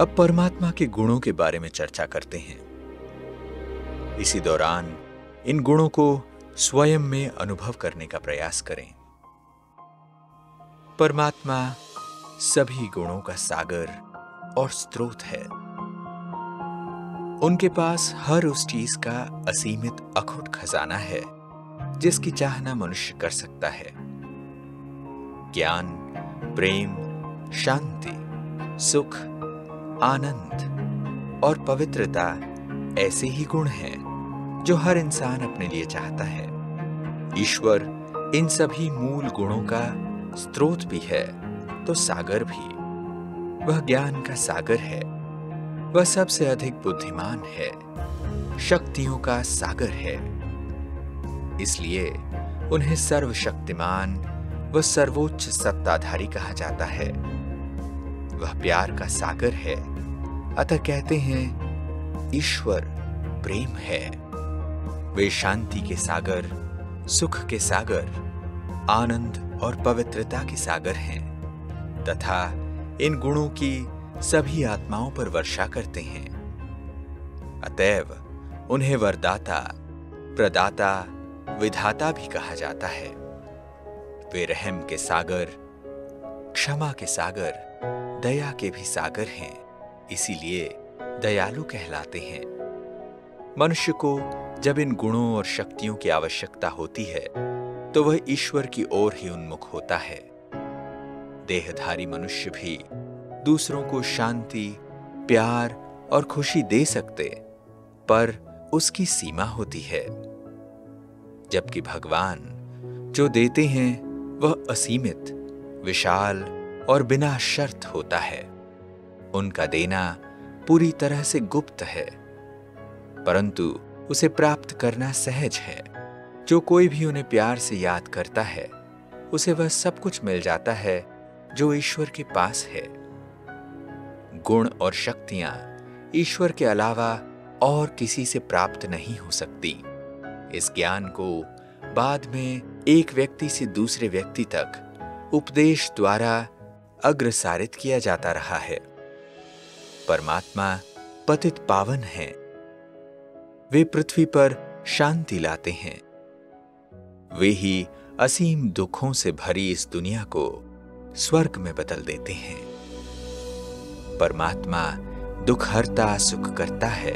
अब परमात्मा के गुणों के बारे में चर्चा करते हैं। इसी दौरान इन गुणों को स्वयं में अनुभव करने का प्रयास करें। परमात्मा सभी गुणों का सागर और स्रोत है। उनके पास हर उस चीज का असीमित अखुट खजाना है जिसकी चाहना मनुष्य कर सकता है। ज्ञान, प्रेम, शांति, सुख, आनंद और पवित्रता ऐसे ही गुण हैं जो हर इंसान अपने लिए चाहता है। ईश्वर इन सभी मूल गुणों का स्रोत भी है तो सागर भी। वह ज्ञान का सागर है, वह सबसे अधिक बुद्धिमान है, शक्तियों का सागर है। इसलिए उन्हें सर्वशक्तिमान व सर्वोच्च सत्ताधारी कहा जाता है। वह प्यार का सागर है, अतः कहते हैं ईश्वर प्रेम है। वे शांति के सागर, सुख के सागर, आनंद और पवित्रता के सागर हैं तथा इन गुणों की सभी आत्माओं पर वर्षा करते हैं। अतएव उन्हें वरदाता, प्रदाता, विधाता भी कहा जाता है। वे रहम के सागर, क्षमा के सागर, दया के भी सागर हैं, इसीलिए दयालु कहलाते हैं। मनुष्य को जब इन गुणों और शक्तियों की आवश्यकता होती है तो वह ईश्वर की ओर ही उन्मुख होता है। देहधारी मनुष्य भी दूसरों को शांति, प्यार और खुशी दे सकते, पर उसकी सीमा होती है। जबकि भगवान जो देते हैं वह असीमित, विशाल और बिना शर्त होता है। उनका देना पूरी तरह से गुप्त है, परंतु उसे प्राप्त करना सहज है। जो कोई भी उन्हें प्यार से याद करता है उसे वह सब कुछ मिल जाता है जो ईश्वर के पास है। गुण और शक्तियां ईश्वर के अलावा और किसी से प्राप्त नहीं हो सकती। इस ज्ञान को बाद में एक व्यक्ति से दूसरे व्यक्ति तक उपदेश द्वारा अग्रसारित किया जाता रहा है। परमात्मा पतित पावन हैं। वे पृथ्वी पर शांति लाते हैं। वे ही असीम दुखों से भरी इस दुनिया को स्वर्ग में बदल देते हैं। परमात्मा दुख हरता, सुख करता है।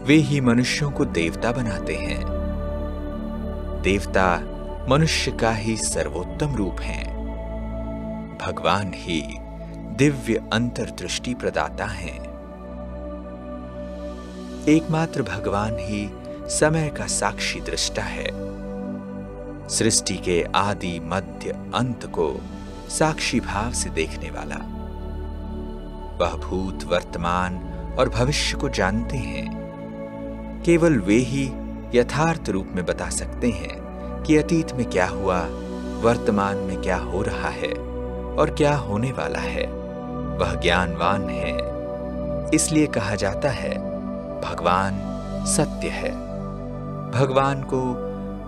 वे ही मनुष्यों को देवता बनाते हैं। देवता मनुष्य का ही सर्वोत्तम रूप हैं। भगवान ही दिव्य अंतर्दृष्टि प्रदाता हैं। एकमात्र भगवान ही समय का साक्षी दृष्टा है। सृष्टि के आदि, मध्य, अंत को साक्षी भाव से देखने वाला। वह भूत, वर्तमान और भविष्य को जानते हैं। केवल वे ही यथार्थ रूप में बता सकते हैं कि अतीत में क्या हुआ, वर्तमान में क्या हो रहा है और क्या होने वाला है। वह ज्ञानवान है, इसलिए कहा जाता है भगवान सत्य है। भगवान को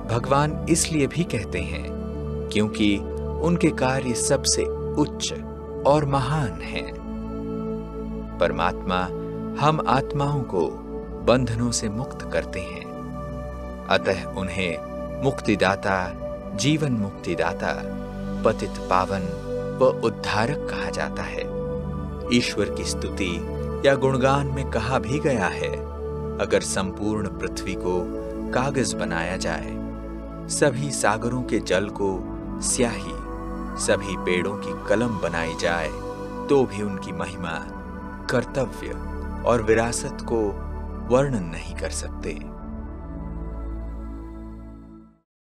भगवान इसलिए भी कहते हैं क्योंकि उनके कार्य सबसे उच्च और महान हैं। परमात्मा हम आत्माओं को बंधनों से मुक्त करते हैं, अतः उन्हें मुक्तिदाता, जीवन मुक्तिदाता, पतित पावन व उद्धारक कहा जाता है। ईश्वर की स्तुति या गुणगान में कहा भी गया है, अगर संपूर्ण पृथ्वी को कागज बनाया जाए, सभी सागरों के जल को स्याही, सभी पेड़ों की कलम बनाई जाए, तो भी उनकी महिमा, कर्तव्य और विरासत को वर्णन नहीं कर सकते।